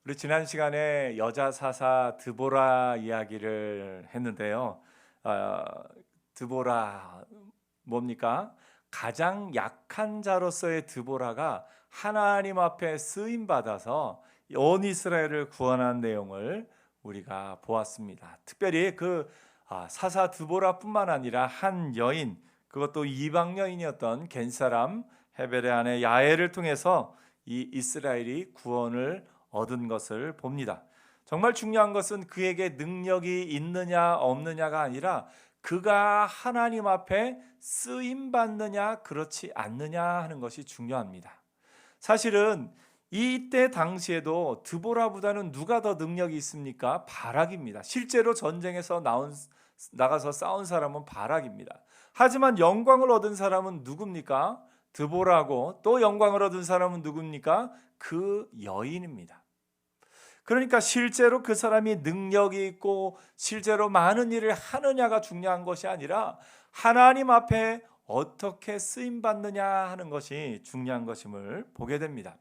우리 지난 시간에 여자 사사 드보라 이야기를 했는데요. 어, 드보라 뭡니까? 가장 약한 자로서의 드보라가 하나님 앞에 쓰임 받아서 온 이스라엘을 구원한 내용을 우리가 보았습니다. 특별히 사사 드보라뿐만 아니라 한 여인, 그것도 이방 여인이었던 겐사람 헤벨의 아내 야엘을 통해서 이 이스라엘이 구원을 얻은 것을 봅니다. 정말 중요한 것은 그에게 능력이 있느냐 없느냐가 아니라 그가 하나님 앞에 쓰임 받느냐 그렇지 않느냐 하는 것이 중요합니다. 사실은 이때 당시에도 드보라보다는 누가 더 능력이 있습니까? 바락입니다. 실제로 전쟁에서 나가서 싸운 사람은 바락입니다. 하지만 영광을 얻은 사람은 누굽니까? 드보라고, 또 영광을 얻은 사람은 누굽니까? 그 여인입니다. 그러니까 실제로 그 사람이 능력이 있고 실제로 많은 일을 하느냐가 중요한 것이 아니라 하나님 앞에 어떻게 쓰임 받느냐 하는 것이 중요한 것임을 보게 됩니다.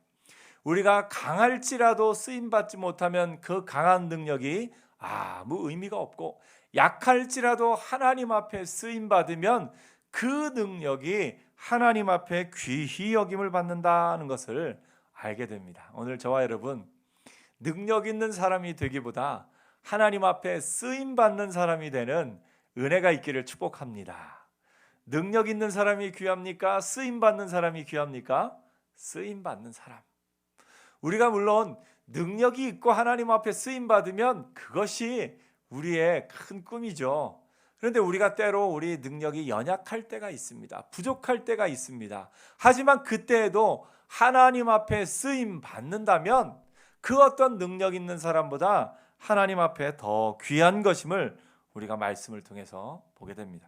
우리가 강할지라도 쓰임 받지 못하면 그 강한 능력이 아무 의미가 없고, 약할지라도 하나님 앞에 쓰임 받으면 그 능력이 하나님 앞에 귀히 여김을 받는다는 것을 알게 됩니다. 오늘 저와 여러분, 능력 있는 사람이 되기보다 하나님 앞에 쓰임 받는 사람이 되는 은혜가 있기를 축복합니다. 능력 있는 사람이 귀합니까? 쓰임 받는 사람이 귀합니까? 쓰임 받는 사람. 우리가 물론 능력이 있고 하나님 앞에 쓰임 받으면 그것이 우리의 큰 꿈이죠. 그런데 우리가 때로 우리 능력이 연약할 때가 있습니다. 부족할 때가 있습니다. 하지만 그때에도 하나님 앞에 쓰임 받는다면 그 어떤 능력 있는 사람보다 하나님 앞에 더 귀한 것임을 우리가 말씀을 통해서 보게 됩니다.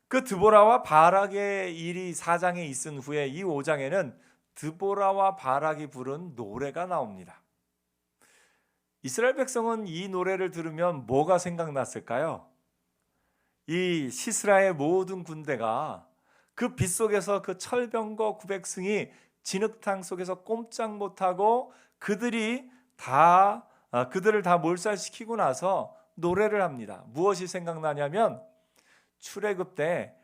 그 드보라와 바락의 일이 4장에 있은 후에 이 5장에는 드보라와 바락이 부른 노래가 나옵니다. 이스라엘 백성은 이 노래를 들으면 뭐가 생각났을까요? 이 시스라의 모든 군대가 그 빗속에서 그 철병거 900승이 진흙탕 속에서 꼼짝 못하고 그들을 다 몰살시키고 나서 노래를 합니다. 무엇이 생각나냐면 출애굽 때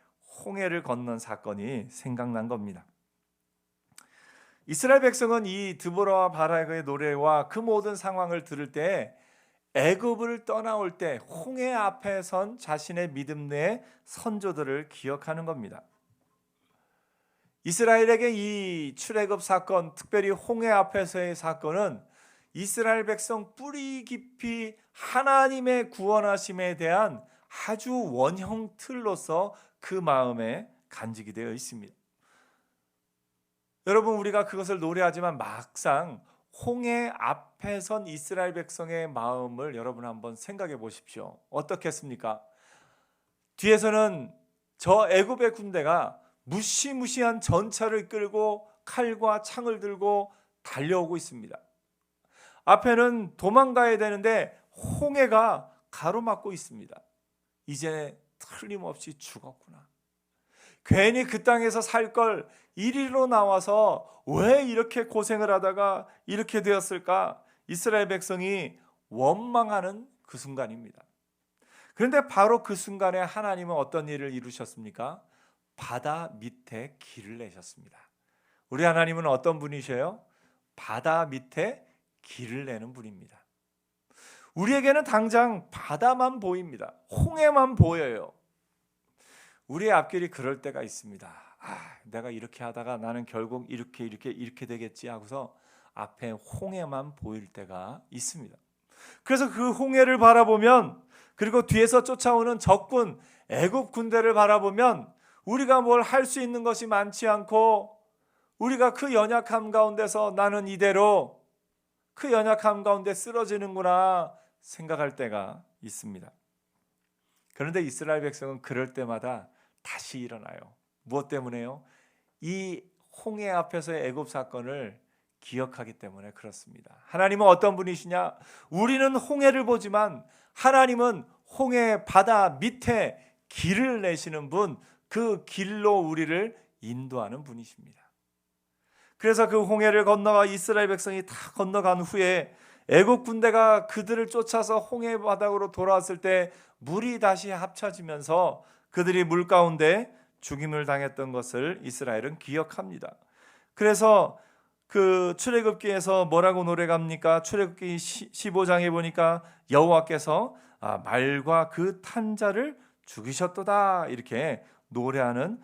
홍해를 건넌 사건이 생각난 겁니다. 이스라엘 백성은 이 드보라와 바락의 노래와 그 모든 상황을 들을 때 애굽을 떠나올 때 홍해 앞에 선 자신의 믿음 내 선조들을 기억하는 겁니다. 이스라엘에게 이 출애굽 사건, 특별히 홍해 앞에서의 사건은 이스라엘 백성 뿌리 깊이 하나님의 구원하심에 대한 아주 원형 틀로서 그 마음에 간직이 되어 있습니다. 여러분, 우리가 그것을 노래하지만 막상 홍해 앞에 선 이스라엘 백성의 마음을 여러분 한번 생각해 보십시오. 어떻겠습니까? 뒤에서는 저 애굽의 군대가 무시무시한 전차를 끌고 칼과 창을 들고 달려오고 있습니다. 앞에는 도망가야 되는데 홍해가 가로막고 있습니다. 이제 틀림없이 죽었구나. 괜히 그 땅에서 살 걸 이리로 나와서 왜 이렇게 고생을 하다가 이렇게 되었을까? 이스라엘 백성이 원망하는 그 순간입니다. 그런데 바로 그 순간에 하나님은 어떤 일을 이루셨습니까? 바다 밑에 길을 내셨습니다. 우리 하나님은 어떤 분이셔요? 바다 밑에 길을 내는 분입니다. 우리에게는 당장 바다만 보입니다. 홍해만 보여요. 우리의 앞길이 그럴 때가 있습니다. 내가 이렇게 하다가 나는 결국 이렇게 되겠지 하고서 앞에 홍해만 보일 때가 있습니다. 그래서 그 홍해를 바라보면, 그리고 뒤에서 쫓아오는 적군 애굽 군대를 바라보면 우리가 뭘 할 수 있는 것이 많지 않고, 우리가 그 연약함 가운데서 나는 이대로 그 연약함 가운데 쓰러지는구나 생각할 때가 있습니다. 그런데 이스라엘 백성은 그럴 때마다 다시 일어나요. 무엇 때문에요? 이 홍해 앞에서의 애굽 사건을 기억하기 때문에 그렇습니다. 하나님은 어떤 분이시냐? 우리는 홍해를 보지만 하나님은 홍해 바다 밑에 길을 내시는 분, 그 길로 우리를 인도하는 분이십니다. 그래서 그 홍해를 건너가 이스라엘 백성이 다 건너간 후에 애국 군대가 그들을 쫓아서 홍해 바닥으로 돌아왔을 때 물이 다시 합쳐지면서 그들이 물 가운데 죽임을 당했던 것을 이스라엘은 기억합니다. 그래서 그 출애굽기에서 뭐라고 노래합니까? 출애굽기 15장에 보니까 여호와께서 말과 그 탄 자를 죽이셨도다 이렇게 노래하는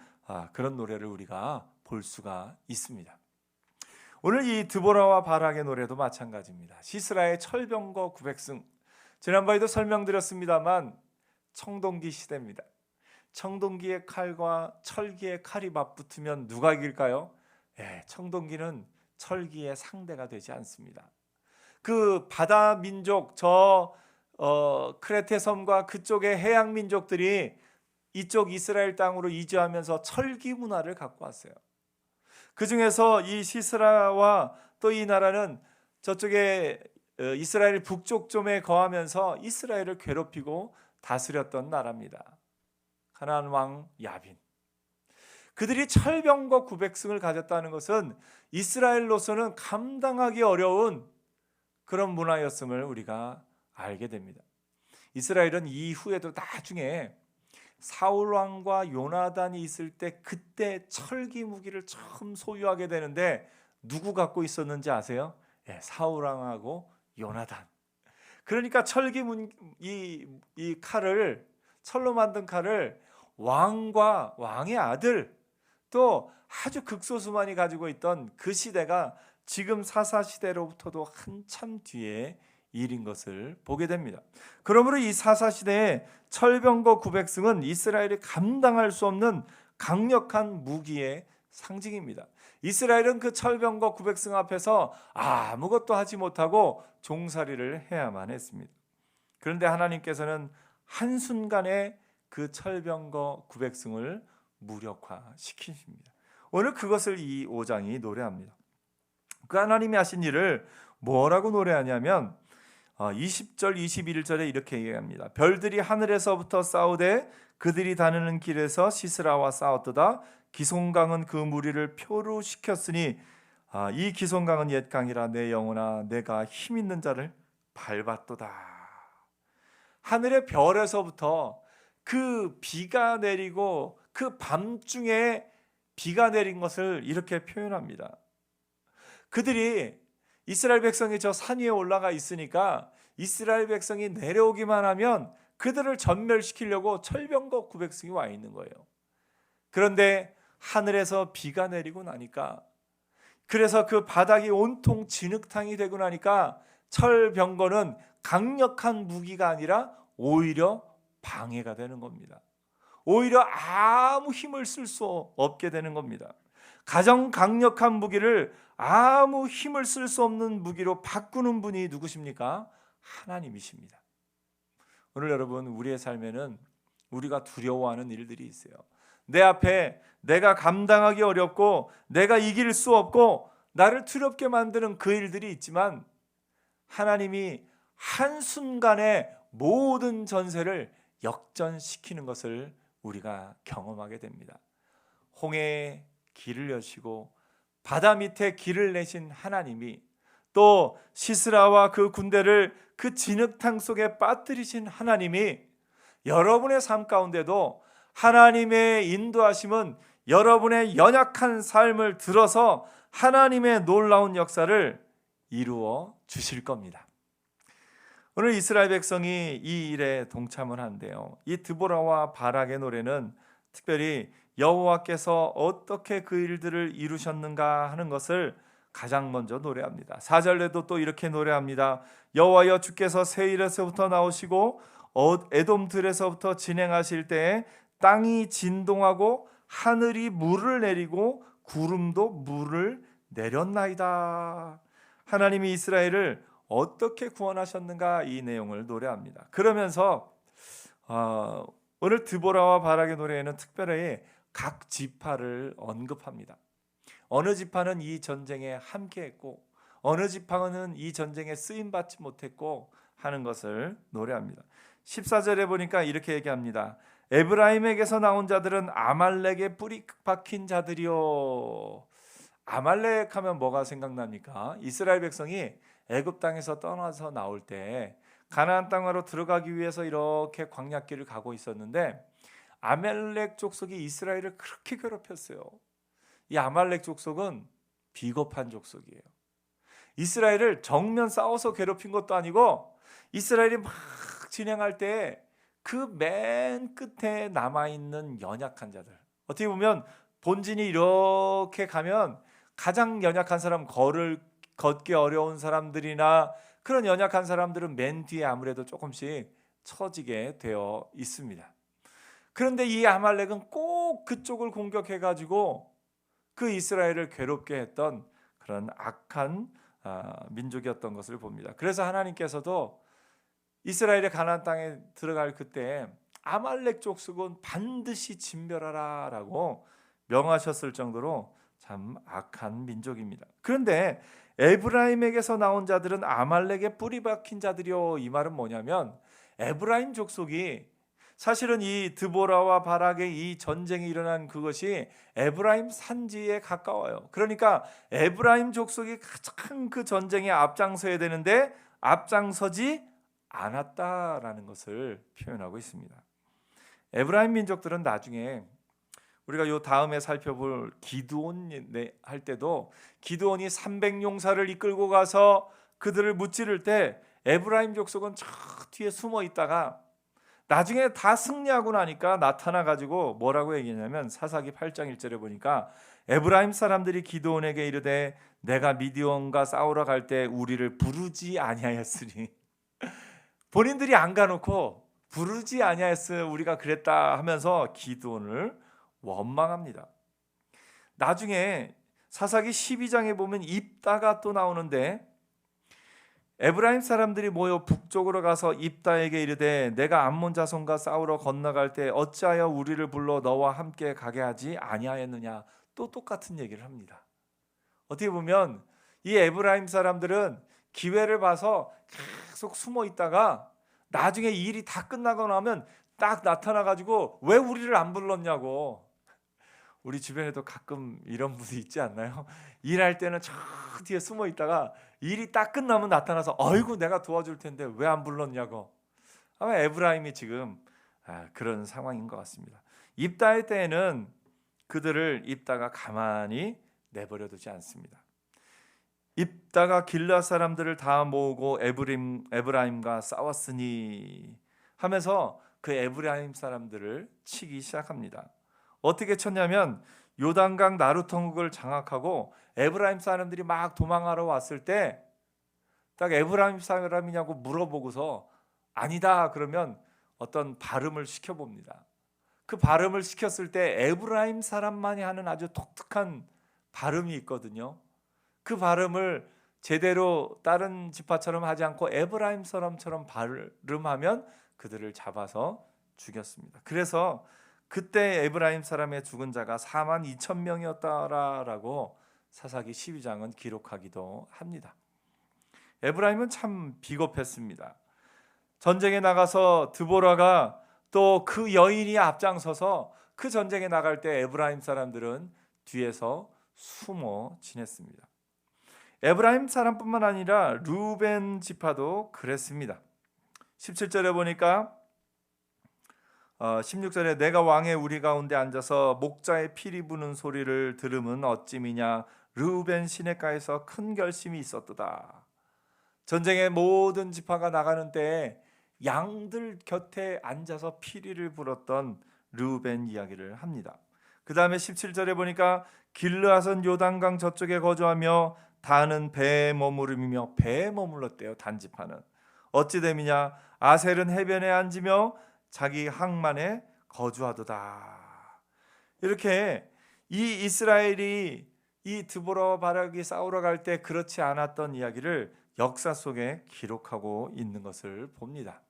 그런 노래를 우리가 볼 수가 있습니다. 오늘 이 드보라와 바락의 노래도 마찬가지입니다. 시스라의 철병거 900승, 지난번에도 설명드렸습니다만 청동기 시대입니다. 청동기의 칼과 철기의 칼이 맞붙으면 누가 이길까요? 청동기는 철기의 상대가 되지 않습니다. 그 바다 민족, 크레테 섬과 그쪽의 해양 민족들이 이쪽 이스라엘 땅으로 이주하면서 철기 문화를 갖고 왔어요. 그 중에서 이 시스라와 또 이 나라는 저쪽에 이스라엘 북쪽 점에 거하면서 이스라엘을 괴롭히고 다스렸던 나라입니다. 가나안 왕 야빈. 그들이 철병거 900승을 가졌다는 것은 이스라엘로서는 감당하기 어려운 그런 문화였음을 우리가 알게 됩니다. 이스라엘은 이후에도 나중에 사울 왕과 요나단이 있을 때 그때 철기 무기를 처음 소유하게 되는데 누구 갖고 있었는지 아세요? 사울 왕하고 요나단. 그러니까 이 칼을, 철로 만든 칼을 왕과 왕의 아들, 또 아주 극소수만이 가지고 있던 그 시대가 지금 사사 시대로부터도 한참 뒤에 일인 것을 보게 됩니다. 그러므로 이 사사 시대의 철병거 900승은 이스라엘이 감당할 수 없는 강력한 무기의 상징입니다. 이스라엘은 그 철병거 900승 앞에서 아무것도 하지 못하고 종살이를 해야만 했습니다. 그런데 하나님께서는 한순간에 그 철병거 900승을 무력화시키십니다. 오늘 그것을 이 5장이 노래합니다. 그 하나님이 하신 일을 뭐라고 노래하냐면 20절 21절에 이렇게 얘기합니다. 별들이 하늘에서부터 싸우되 그들이 다니는 길에서 시스라와 싸웠도다. 기송강은 그 무리를 표류시켰으니 이 기송강은 옛 강이라 내 영혼아 내가 힘 있는 자를 밟았도다. 하늘의 별에서부터 그 비가 내리고 그 밤중에 비가 내린 것을 이렇게 표현합니다. 그들이 이스라엘 백성이 저 산 위에 올라가 있으니까 이스라엘 백성이 내려오기만 하면 그들을 전멸시키려고 철병거 900승이 와 있는 거예요. 그런데 하늘에서 비가 내리고 나니까, 그래서 그 바닥이 온통 진흙탕이 되고 나니까 철병거는 강력한 무기가 아니라 오히려 방해가 되는 겁니다. 오히려 아무 힘을 쓸 수 없게 되는 겁니다. 가장 강력한 무기를 아무 힘을 쓸 수 없는 무기로 바꾸는 분이 누구십니까? 하나님이십니다. 오늘 여러분, 우리의 삶에는 우리가 두려워하는 일들이 있어요. 내 앞에 내가 감당하기 어렵고 내가 이길 수 없고 나를 두렵게 만드는 그 일들이 있지만 하나님이 한순간에 모든 전세를 역전시키는 것을 우리가 경험하게 됩니다. 홍해에 길을 여시고 바다 밑에 길을 내신 하나님이, 또 시스라와 그 군대를 그 진흙탕 속에 빠뜨리신 하나님이 여러분의 삶 가운데도 하나님의 인도하심은 여러분의 연약한 삶을 들어서 하나님의 놀라운 역사를 이루어 주실 겁니다. 오늘 이스라엘 백성이 이 일에 동참을 한대요. 이 드보라와 바락의 노래는 특별히 여호와께서 어떻게 그 일들을 이루셨는가 하는 것을 가장 먼저 노래합니다. 4절에도 또 이렇게 노래합니다. 여호와여 주께서 세일에서부터 나오시고 에돔들에서부터 진행하실 때에 땅이 진동하고 하늘이 물을 내리고 구름도 물을 내렸나이다. 하나님이 이스라엘을 어떻게 구원하셨는가, 이 내용을 노래합니다. 그러면서 오늘 드보라와 바락의 노래에는 특별히 각 지파를 언급합니다. 어느 지파는 이 전쟁에 함께했고 어느 지파는 이 전쟁에 쓰임받지 못했고 하는 것을 노래합니다. 14절에 보니까 이렇게 얘기합니다. 에브라임에게서 나온 자들은 아말렉의 뿌리 박힌 자들이요. 아말렉 하면 뭐가 생각납니까? 이스라엘 백성이 애굽 땅에서 떠나서 나올 때 가나안 땅으로 들어가기 위해서 이렇게 광야길을 가고 있었는데 아말렉 족속이 이스라엘을 그렇게 괴롭혔어요. 이 아말렉 족속은 비겁한 족속이에요. 이스라엘을 정면 싸워서 괴롭힌 것도 아니고 이스라엘이 막 진행할 때 그 맨 끝에 남아있는 연약한 자들, 어떻게 보면 본진이 이렇게 가면 가장 연약한 사람, 걷기 어려운 사람들이나 그런 연약한 사람들은 맨 뒤에 아무래도 조금씩 처지게 되어 있습니다. 그런데 이 아말렉은 꼭 그쪽을 공격해 가지고 그 이스라엘을 괴롭게 했던 그런 악한 민족이었던 것을 봅니다. 그래서 하나님께서도 이스라엘의 가나안 땅에 들어갈 그때 아말렉 족속은 반드시 진멸하라라고 명하셨을 정도로 참 악한 민족입니다. 그런데 에브라임에게서 나온 자들은 아말렉의 뿌리 박힌 자들이요, 이 말은 뭐냐면 에브라임 족속이 사실은 이 드보라와 바락의 이 전쟁이 일어난 그것이 에브라임 산지에 가까워요. 그러니까 에브라임 족속이 가장 그 전쟁에 앞장서야 되는데 앞장서지 않았다라는 것을 표현하고 있습니다. 에브라임 민족들은 나중에 우리가 요 다음에 살펴볼 기드온 할 때도 기드온이 300용사를 이끌고 가서 그들을 무찌를 때 에브라임 족속은 저 뒤에 숨어 있다가 나중에 다 승리하고 나니까 나타나 가지고 뭐라고 얘기했냐면 사사기 8장 1절에 보니까 에브라임 사람들이 기드온에게 이르되 내가 미디온과 싸우러 갈 때 우리를 부르지 아니하였으니 본인들이 안 가놓고 부르지 아니하였으 우리가 그랬다 하면서 기드온을 원망합니다. 나중에 사사기 12장에 보면 입다가 또 나오는데 에브라임 사람들이 모여 북쪽으로 가서 입다에게 이르되 내가 암몬 자손과 싸우러 건너갈 때 어찌하여 우리를 불러 너와 함께 가게 하지 아니하였느냐, 또 똑같은 얘기를 합니다. 어떻게 보면 이 에브라임 사람들은 기회를 봐서 계속 숨어 있다가 나중에 일이 다 끝나고 나면 딱 나타나 가지고 왜 우리를 안 불렀냐고. 우리 주변에도 가끔 이런 분이 있지 않나요? 일할 때는 저 뒤에 숨어 있다가 일이 딱 끝나면 나타나서 어이구 내가 도와줄 텐데 왜 안 불렀냐고. 아마 에브라임이 지금 그런 상황인 것 같습니다. 입다의 때에는 그들을 입다가 가만히 내버려 두지 않습니다. 입다가 길르앗 사람들을 다 모으고 에브라임과 싸웠으니 하면서 그 에브라임 사람들을 치기 시작합니다. 어떻게 쳤냐면 요단강 나루통곡을 장악하고 에브라임 사람들이 막 도망하러 왔을 때 딱 에브라임 사람이냐고 물어보고서 아니다 그러면 어떤 발음을 시켜봅니다. 그 발음을 시켰을 때 에브라임 사람만이 하는 아주 독특한 발음이 있거든요. 그 발음을 제대로 다른 지파처럼 하지 않고 에브라임 사람처럼 발음하면 그들을 잡아서 죽였습니다. 그래서 그때 에브라임 사람의 죽은 자가 42,000명이었다라고 사사기 12장은 기록하기도 합니다. 에브라임은 참 비겁했습니다. 전쟁에 나가서 드보라가 또 그 여인이 앞장서서 그 전쟁에 나갈 때 에브라임 사람들은 뒤에서 숨어 지냈습니다. 에브라임 사람뿐만 아니라 루벤 지파도 그랬습니다. 17절에 보니까 16절에 내가 왕의 우리 가운데 앉아서 목자의 피리 부는 소리를 들으면 어찌미냐 르우벤 시내가에서 큰 결심이 있었도다. 전쟁의 모든 지파가 나가는 때에 양들 곁에 앉아서 피리를 불었던 르우벤 이야기를 합니다. 그 다음에 17절에 보니까 길르앗은 요단강 저쪽에 거주하며 단은 배에 머무르며 배에 머물렀대요. 단지파는 어찌 됨이냐 아셀은 해변에 앉으며 자기 항만에 거주하도다. 이렇게 이 이스라엘이 이 드보라와 바락이 싸우러 갈 때 그렇지 않았던 이야기를 역사 속에 기록하고 있는 것을 봅니다.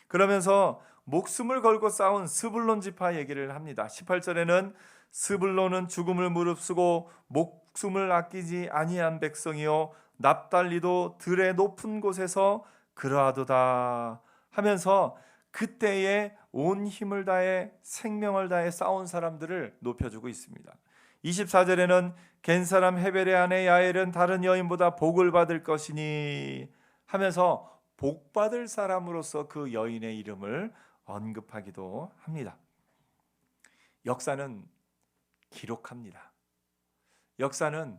그러면서 목숨을 걸고 싸운 스불론 지파 얘기를 합니다. 18절에는 스불론은 죽음을 무릅쓰고 목숨을 아끼지 아니한 백성이요 납달리도 들의 높은 곳에서 그러하도다 하면서 그때에 온 힘을 다해 생명을 다해 싸운 사람들을 높여주고 있습니다. 24절에는 겐사람 헤벨의 아내 야엘은 다른 여인보다 복을 받을 것이니 하면서 복 받을 사람으로서 그 여인의 이름을 언급하기도 합니다. 역사는 기록합니다. 역사는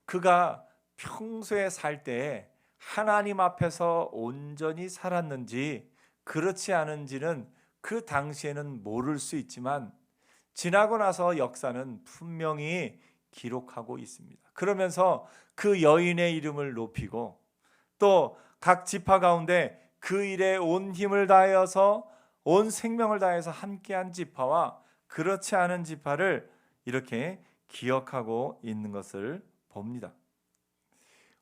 그가 평소에 살 때에 하나님 앞에서 온전히 살았는지 그렇지 않은지는 그 당시에는 모를 수 있지만 지나고 나서 역사는 분명히 기록하고 있습니다. 그러면서 그 여인의 이름을 높이고 또 각 지파 가운데 그 일에 온 힘을 다하여서 온 생명을 다해서 함께한 지파와 그렇지 않은 지파를 이렇게 기억하고 있는 것을 봅니다.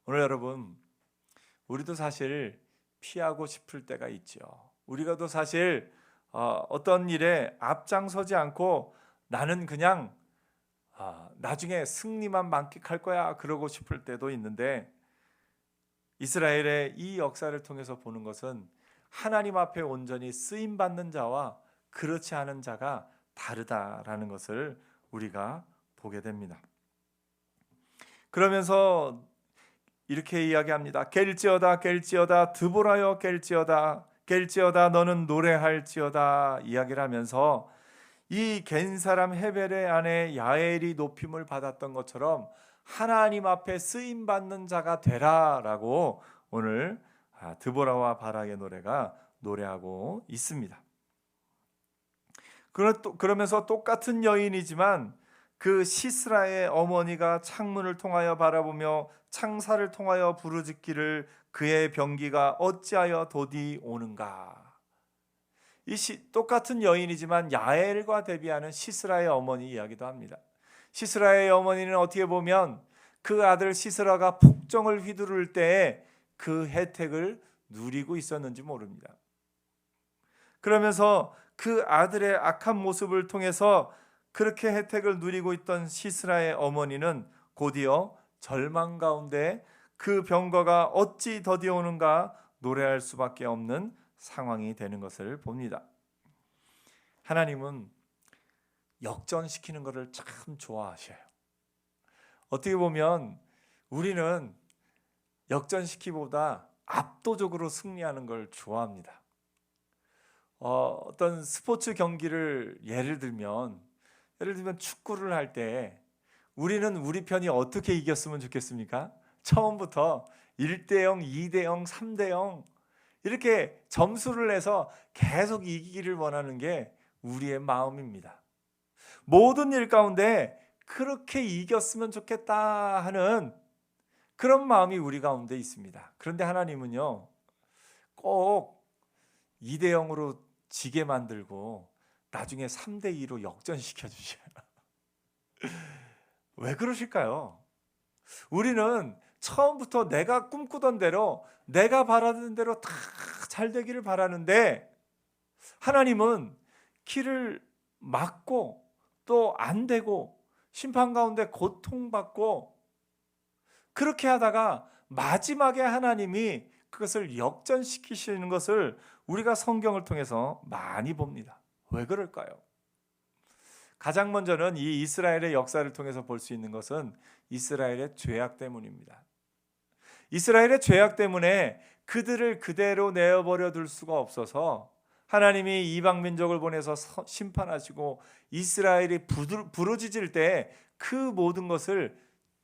오늘 여러분, 우리도 사실 피하고 싶을 때가 있죠. 우리가도 사실 어떤 일에 앞장서지 않고 나는 그냥 나중에 승리만 만끽할 거야 그러고 싶을 때도 있는데, 이스라엘의 이 역사를 통해서 보는 것은 하나님 앞에 온전히 쓰임 받는 자와 그렇지 않은 자가 다르다라는 것을 우리가 보게 됩니다. 그러면서 이렇게 이야기합니다. 깰지어다 깰지어다 드보라여 깰지어다 깰지어다 너는 노래할지어다 이야기를 하면서 이 겐사람 헤벨의 아내 야엘이 높임을 받았던 것처럼 하나님 앞에 쓰임 받는 자가 되라라고 오늘 드보라와 바락의 노래가 노래하고 있습니다. 그러면서 똑같은 여인이지만 그 시스라의 어머니가 창문을 통하여 바라보며 창사를 통하여 부르짖기를 그의 병기가 어찌하여 도디 오는가. 똑같은 여인이지만 야엘과 대비하는 시스라의 어머니 이야기도 합니다. 시스라의 어머니는 어떻게 보면 그 아들 시스라가 폭정을 휘두를 때에 그 혜택을 누리고 있었는지 모릅니다. 그러면서 그 아들의 악한 모습을 통해서 그렇게 혜택을 누리고 있던 시스라의 어머니는 곧이어 절망 가운데 그 병거가 어찌 더디오는가 노래할 수밖에 없는 상황이 되는 것을 봅니다. 하나님은 역전시키는 것을 참 좋아하셔요. 어떻게 보면 우리는 역전시키기보다 압도적으로 승리하는 걸 좋아합니다. 어떤 스포츠 경기를 예를 들면 축구를 할 때 우리는 우리 편이 어떻게 이겼으면 좋겠습니까? 처음부터 1대0, 2대0, 3대0 이렇게 점수를 내서 계속 이기기를 원하는 게 우리의 마음입니다. 모든 일 가운데 그렇게 이겼으면 좋겠다 하는 그런 마음이 우리 가운데 있습니다. 그런데 하나님은요, 꼭 2대0으로 지게 만들고 나중에 3대2로 역전시켜 주셔요. 왜 그러실까요? 우리는 처음부터 내가 꿈꾸던 대로 내가 바라는 대로 다 잘 되기를 바라는데 하나님은 길을 막고 또 안 되고 심판 가운데 고통받고 그렇게 하다가 마지막에 하나님이 그것을 역전시키시는 것을 우리가 성경을 통해서 많이 봅니다. 왜 그럴까요? 가장 먼저는 이 이스라엘의 역사를 통해서 볼 수 있는 것은 이스라엘의 죄악 때문입니다. 이스라엘의 죄악 때문에 그들을 그대로 내어버려 둘 수가 없어서 하나님이 이방 민족을 보내서 심판하시고 이스라엘이 부르짖을 때 그 모든 것을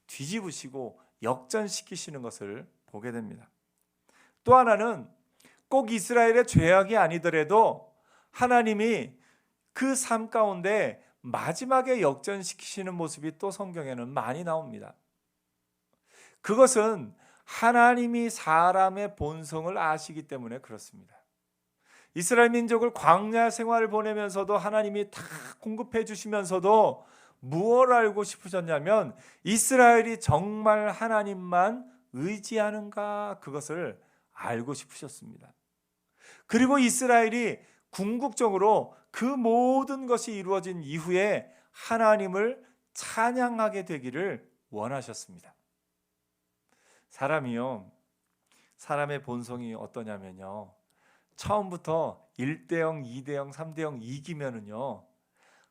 뒤집으시고 역전시키시는 것을 보게 됩니다. 또 하나는 꼭 이스라엘의 죄악이 아니더라도 하나님이 그 삶 가운데 마지막에 역전시키시는 모습이 또 성경에는 많이 나옵니다. 그것은 하나님이 사람의 본성을 아시기 때문에 그렇습니다. 이스라엘 민족을 광야 생활을 보내면서도 하나님이 다 공급해 주시면서도 무엇을 알고 싶으셨냐면 이스라엘이 정말 하나님만 의지하는가 그것을 알고 싶으셨습니다. 그리고 이스라엘이 궁극적으로 그 모든 것이 이루어진 이후에 하나님을 찬양하게 되기를 원하셨습니다. 사람이요, 사람의 본성이 어떠냐면요, 처음부터 1대0, 2대0, 3대0 이기면은요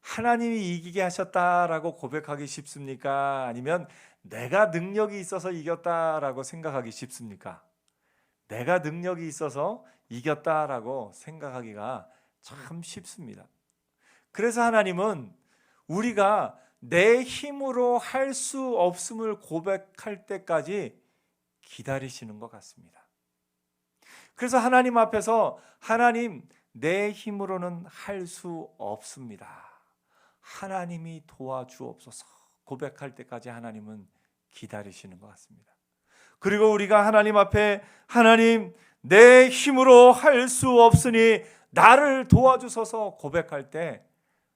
하나님이 이기게 하셨다라고 고백하기 쉽습니까? 아니면 내가 능력이 있어서 이겼다라고 생각하기 쉽습니까? 내가 능력이 있어서 이겼다라고 생각하기가 참 쉽습니다. 그래서 하나님은 우리가 내 힘으로 할 수 없음을 고백할 때까지 기다리시는 것 같습니다. 그래서 하나님 앞에서 하나님, 내 힘으로는 할 수 없습니다, 하나님이 도와주옵소서 고백할 때까지 하나님은 기다리시는 것 같습니다. 그리고 우리가 하나님 앞에 하나님, 내 힘으로 할 수 없으니 나를 도와주소서 고백할 때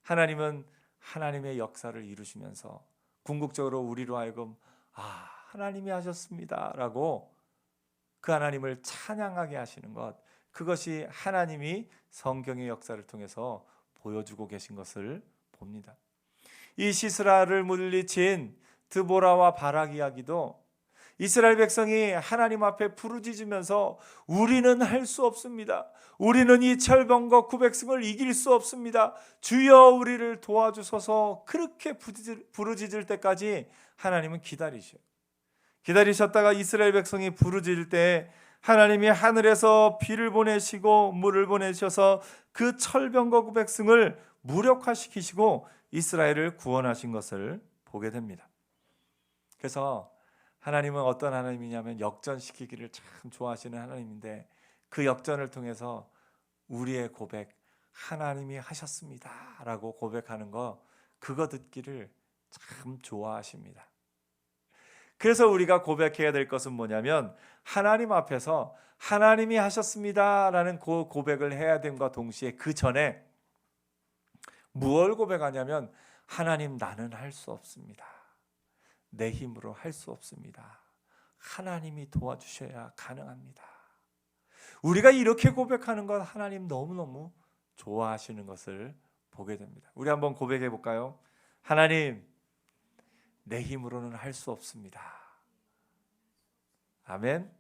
하나님은 하나님의 역사를 이루시면서 궁극적으로 우리로 하여금 하나님이 하셨습니다 라고 그 하나님을 찬양하게 하시는 것, 그것이 하나님이 성경의 역사를 통해서 보여주고 계신 것을 봅니다. 이 시스라를 물리친 드보라와 바락 이야기도 이스라엘 백성이 하나님 앞에 부르짖으면서 우리는 할 수 없습니다, 우리는 이 철병과 900승을 이길 수 없습니다, 주여 우리를 도와주소서 그렇게 부르짖을 때까지 하나님은 기다리셨다가 이스라엘 백성이 부르짖을 때 하나님이 하늘에서 비를 보내시고 물을 보내셔서 그 철병과 900승을 무력화시키시고 이스라엘을 구원하신 것을 보게 됩니다. 그래서 하나님은 어떤 하나님이냐면 역전시키기를 참 좋아하시는 하나님인데, 그 역전을 통해서 우리의 고백, 하나님이 하셨습니다 라고 고백하는 거, 그거 듣기를 참 좋아하십니다. 그래서 우리가 고백해야 될 것은 뭐냐면 하나님 앞에서 하나님이 하셨습니다 라는 그 고백을 해야 됨과 동시에 그 전에 무엇을 고백하냐면 하나님, 나는 할 수 없습니다, 내 힘으로 할 수 없습니다, 하나님이 도와주셔야 가능합니다. 우리가 이렇게 고백하는 것 하나님 너무너무 좋아하시는 것을 보게 됩니다. 우리 한번 고백해 볼까요? 하나님, 내 힘으로는 할 수 없습니다. 아멘.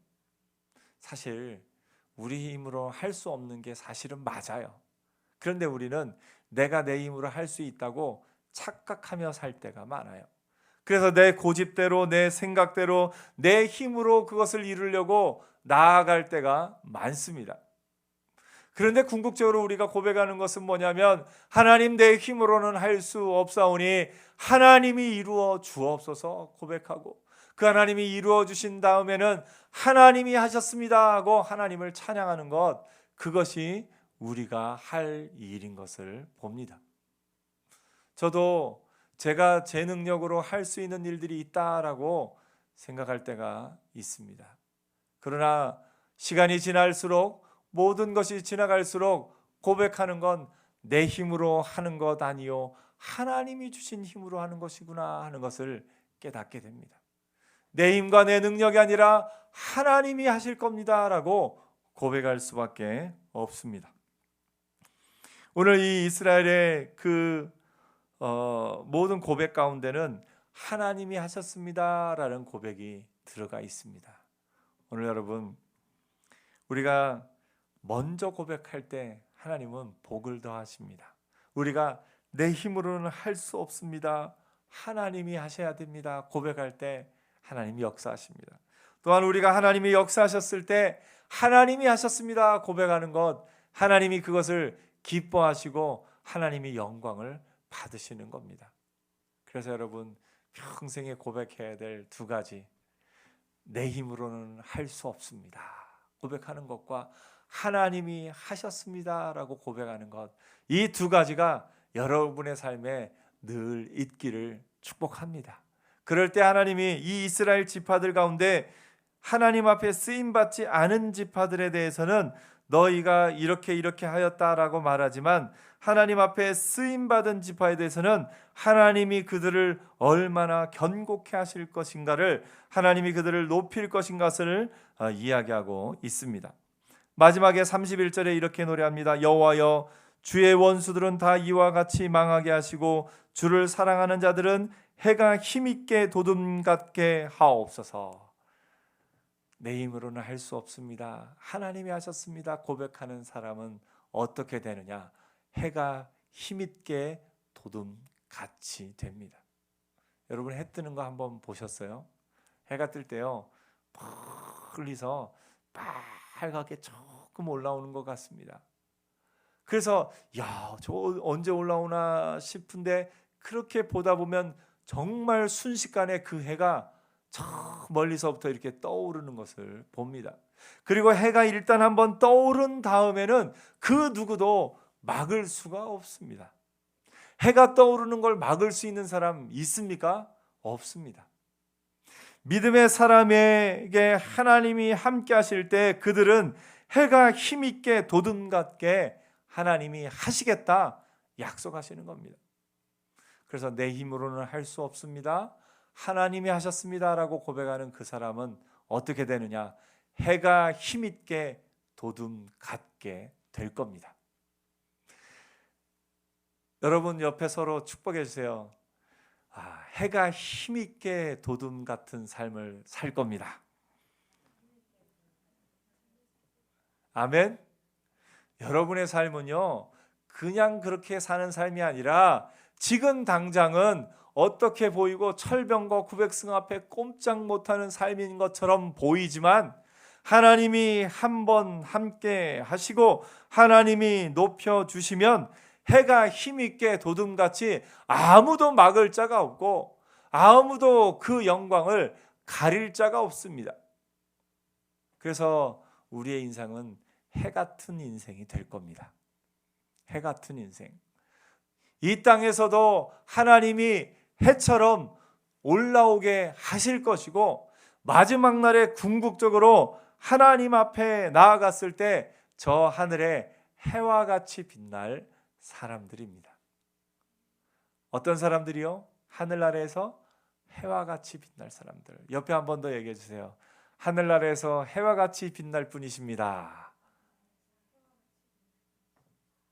사실 우리 힘으로 할 수 없는 게 사실은 맞아요. 그런데 우리는 내가 내 힘으로 할 수 있다고 착각하며 살 때가 많아요. 그래서 내 고집대로, 내 생각대로, 내 힘으로 그것을 이루려고 나아갈 때가 많습니다. 그런데 궁극적으로 우리가 고백하는 것은 뭐냐면 하나님, 내 힘으로는 할 수 없사오니 하나님이 이루어 주옵소서 고백하고, 그 하나님이 이루어 주신 다음에는 하나님이 하셨습니다 하고 하나님을 찬양하는 것, 그것이 우리가 할 일인 것을 봅니다. 저도 제가 제 능력으로 할 수 있는 일들이 있다라고 생각할 때가 있습니다. 그러나 시간이 지날수록, 모든 것이 지나갈수록 고백하는 건 내 힘으로 하는 것 아니요 하나님이 주신 힘으로 하는 것이구나 하는 것을 깨닫게 됩니다. 내 힘과 내 능력이 아니라 하나님이 하실 겁니다 라고 고백할 수밖에 없습니다. 오늘 이 이스라엘의 그 모든 고백 가운데는 하나님이 하셨습니다 라는 고백이 들어가 있습니다. 오늘 여러분, 우리가 먼저 고백할 때 하나님은 복을 더하십니다. 우리가 내 힘으로는 할 수 없습니다, 하나님이 하셔야 됩니다 고백할 때 하나님이 역사하십니다. 또한 우리가 하나님이 역사하셨을 때 하나님이 하셨습니다 고백하는 것, 하나님이 그것을 기뻐하시고 하나님이 영광을 받으시는 겁니다. 그래서 여러분, 평생에 고백해야 될 두 가지, 내 힘으로는 할 수 없습니다 고백하는 것과 하나님이 하셨습니다 라고 고백하는 것, 이 두 가지가 여러분의 삶에 늘 있기를 축복합니다. 그럴 때 하나님이 이 이스라엘 지파들 가운데 하나님 앞에 쓰임받지 않은 지파들에 대해서는 너희가 이렇게 하였다라고 말하지만, 하나님 앞에 쓰임받은 지파에 대해서는 하나님이 그들을 얼마나 견고케 하실 것인가를, 하나님이 그들을 높일 것인가를 이야기하고 있습니다. 마지막에 31절에 이렇게 노래합니다. 여호와여, 주의 원수들은 다 이와 같이 망하게 하시고 주를 사랑하는 자들은 해가 힘있게 도둠같게 하옵소서. 내 힘으로는 할 수 없습니다, 하나님이 하셨습니다 고백하는 사람은 어떻게 되느냐? 해가 힘있게 도둠같이 됩니다. 여러분 해 뜨는 거 한번 보셨어요? 해가 뜰 때요 멀리서 빨갛게 조금 올라오는 것 같습니다. 그래서 야, 저 언제 올라오나 싶은데 그렇게 보다 보면 정말 순식간에 그 해가 저 멀리서부터 이렇게 떠오르는 것을 봅니다. 그리고 해가 일단 한번 떠오른 다음에는 그 누구도 막을 수가 없습니다. 해가 떠오르는 걸 막을 수 있는 사람 있습니까? 없습니다. 믿음의 사람에게 하나님이 함께 하실 때 그들은 해가 힘있게 도둠같게 하나님이 하시겠다 약속하시는 겁니다. 그래서 내 힘으로는 할 수 없습니다, 하나님이 하셨습니다라고 고백하는 그 사람은 어떻게 되느냐? 해가 힘있게 도둠같게 될 겁니다. 여러분 옆에 서로 축복해 주세요. 해가 힘있게 도둠 같은 삶을 살 겁니다. 아멘. 여러분의 삶은요 그냥 그렇게 사는 삶이 아니라 지금 당장은 어떻게 보이고 철병과 구백승 앞에 꼼짝 못하는 삶인 것처럼 보이지만 하나님이 한번 함께 하시고 하나님이 높여주시면 해가 힘있게 도둠같이 아무도 막을 자가 없고 아무도 그 영광을 가릴 자가 없습니다. 그래서 우리의 인생은 해 같은 인생이 될 겁니다. 해 같은 인생. 이 땅에서도 하나님이 해처럼 올라오게 하실 것이고 마지막 날에 궁극적으로 하나님 앞에 나아갔을 때 저 하늘에 해와 같이 빛날 사람들입니다. 어떤 사람들이요? 하늘나라에서 해와 같이 빛날 사람들. 옆에 한 번 더 얘기해 주세요. 하늘나라에서 해와 같이 빛날 분이십니다.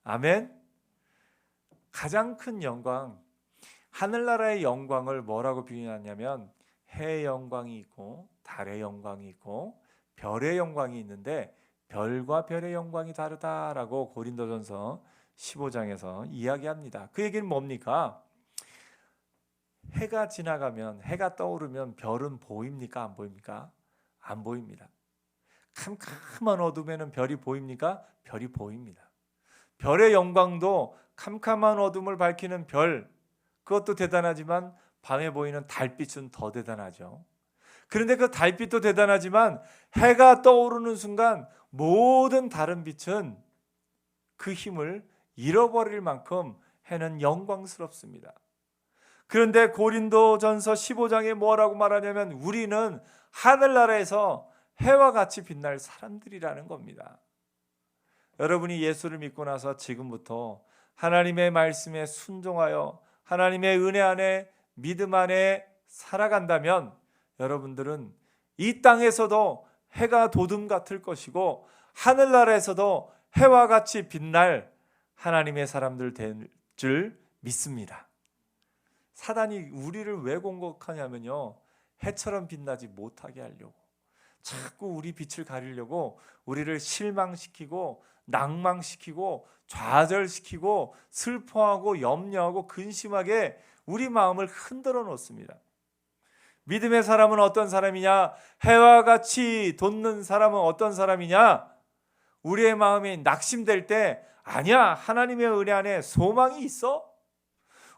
아멘. 가장 큰 영광, 하늘나라의 영광을 뭐라고 비유하냐면 해의 영광이 있고 달의 영광이 있고 별의 영광이 있는데 별과 별의 영광이 다르다라고 고린도전서 15장에서 이야기합니다. 그 얘기는 뭡니까? 해가 지나가면, 해가 떠오르면 별은 보입니까? 안 보입니까? 안 보입니다. 캄캄한 어둠에는 별이 보입니까? 별이 보입니다. 별의 영광도 캄캄한 어둠을 밝히는 별, 그것도 대단하지만 밤에 보이는 달빛은 더 대단하죠. 그런데 그 달빛도 대단하지만 해가 떠오르는 순간 모든 다른 빛은 그 힘을 잃어버릴 만큼 해는 영광스럽습니다. 그런데 고린도전서 15장에 뭐라고 말하냐면 우리는 하늘나라에서 해와 같이 빛날 사람들이라는 겁니다. 여러분이 예수를 믿고 나서 지금부터 하나님의 말씀에 순종하여 하나님의 은혜 안에 믿음 안에 살아간다면 여러분들은 이 땅에서도 해가 도둠 같을 것이고 하늘나라에서도 해와 같이 빛날 하나님의 사람들 될 줄 믿습니다. 사단이 우리를 왜 공격하냐면요, 해처럼 빛나지 못하게 하려고, 자꾸 우리 빛을 가리려고 우리를 실망시키고 낭망시키고 좌절시키고 슬퍼하고 염려하고 근심하게 우리 마음을 흔들어 놓습니다. 믿음의 사람은 어떤 사람이냐? 해와 같이 돋는 사람은 어떤 사람이냐? 우리의 마음이 낙심될 때 아니야, 하나님의 은혜 안에 소망이 있어.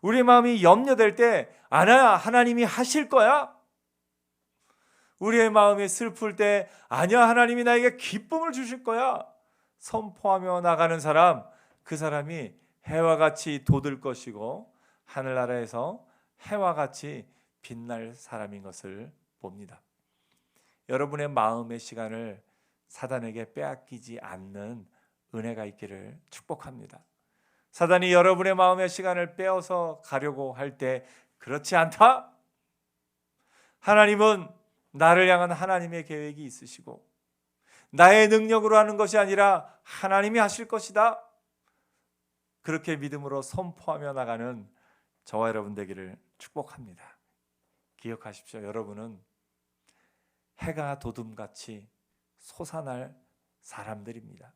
우리의 마음이 염려될 때 아니야, 하나님이 하실 거야. 우리의 마음이 슬플 때 아니야, 하나님이 나에게 기쁨을 주실 거야 선포하며 나가는 사람, 그 사람이 해와 같이 돋을 것이고 하늘나라에서 해와 같이 빛날 사람인 것을 봅니다. 여러분의 마음의 시간을 사단에게 빼앗기지 않는 은혜가 있기를 축복합니다. 사단이 여러분의 마음의 시간을 빼앗아 가려고 할 때 그렇지 않다. 하나님은 나를 향한 하나님의 계획이 있으시고 나의 능력으로 하는 것이 아니라 하나님이 하실 것이다. 그렇게 믿음으로 선포하며 나가는 저와 여러분 되기를 축복합니다. 기억하십시오. 여러분은 해가 도둠같이 솟아날 사람들입니다.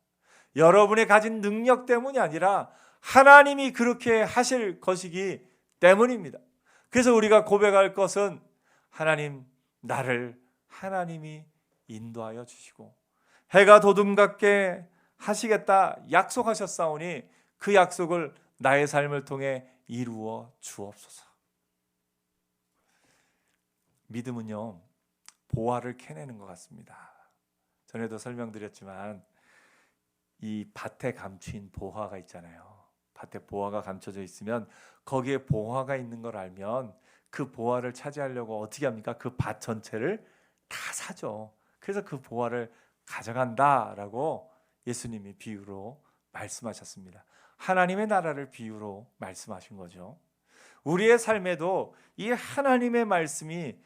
여러분이 가진 능력 때문이 아니라 하나님이 그렇게 하실 것이기 때문입니다. 그래서 우리가 고백할 것은 하나님, 나를 하나님이 인도하여 주시고 해가 도둠 같게 하시겠다 약속하셨사오니 그 약속을 나의 삶을 통해 이루어 주옵소서. 믿음은요, 보화를 캐내는 것 같습니다. 전에도 설명드렸지만 이 밭에 감추인 보화가 있잖아요. 밭에 보화가 감춰져 있으면 거기에 보화가 있는 걸 알면 그 보화를 차지하려고 어떻게 합니까? 그 밭 전체를 다 사죠. 그래서 그 보화를 가져간다라고 예수님이 비유로 말씀하셨습니다. 하나님의 나라를 비유로 말씀하신 거죠. 우리의 삶에도 이 하나님의 말씀이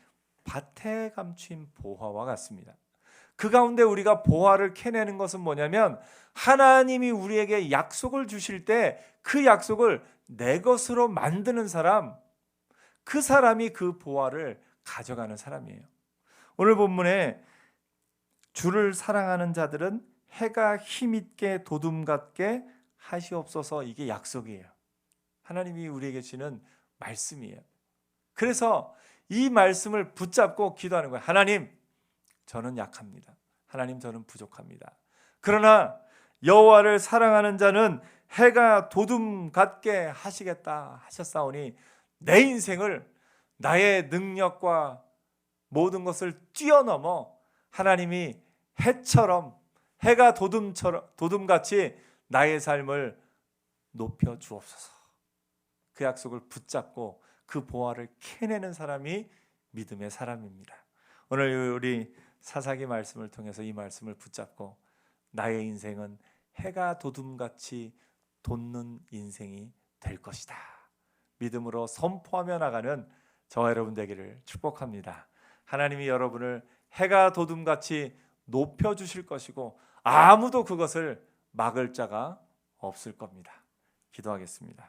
밭에 감춘 보화와 같습니다. 그 가운데 우리가 보화를 캐내는 것은 뭐냐면 하나님이 우리에게 약속을 주실 때 그 약속을 내 것으로 만드는 사람, 그 사람이 그 보화를 가져가는 사람이에요. 오늘 본문에 주를 사랑하는 자들은 해가 힘있게 도둠 같게 하시옵소서, 이게 약속이에요. 하나님이 우리에게 주시는 말씀이에요. 그래서 이 말씀을 붙잡고 기도하는 거예요. 하나님, 저는 약합니다. 하나님, 저는 부족합니다. 그러나 여호와를 사랑하는 자는 해가 도둠 같게 하시겠다 하셨사오니 내 인생을 나의 능력과 모든 것을 뛰어넘어 하나님이 해처럼, 해가 도둠같이 나의 삶을 높여 주옵소서. 그 약속을 붙잡고 그 보화를 캐내는 사람이 믿음의 사람입니다. 오늘 우리 사사기 말씀을 통해서 이 말씀을 붙잡고 나의 인생은 해가 도둠같이 돋는 인생이 될 것이다, 믿음으로 선포하며 나가는 저와 여러분 되기를 축복합니다. 하나님이 여러분을 해가 도둠같이 높여주실 것이고 아무도 그것을 막을 자가 없을 겁니다. 기도하겠습니다.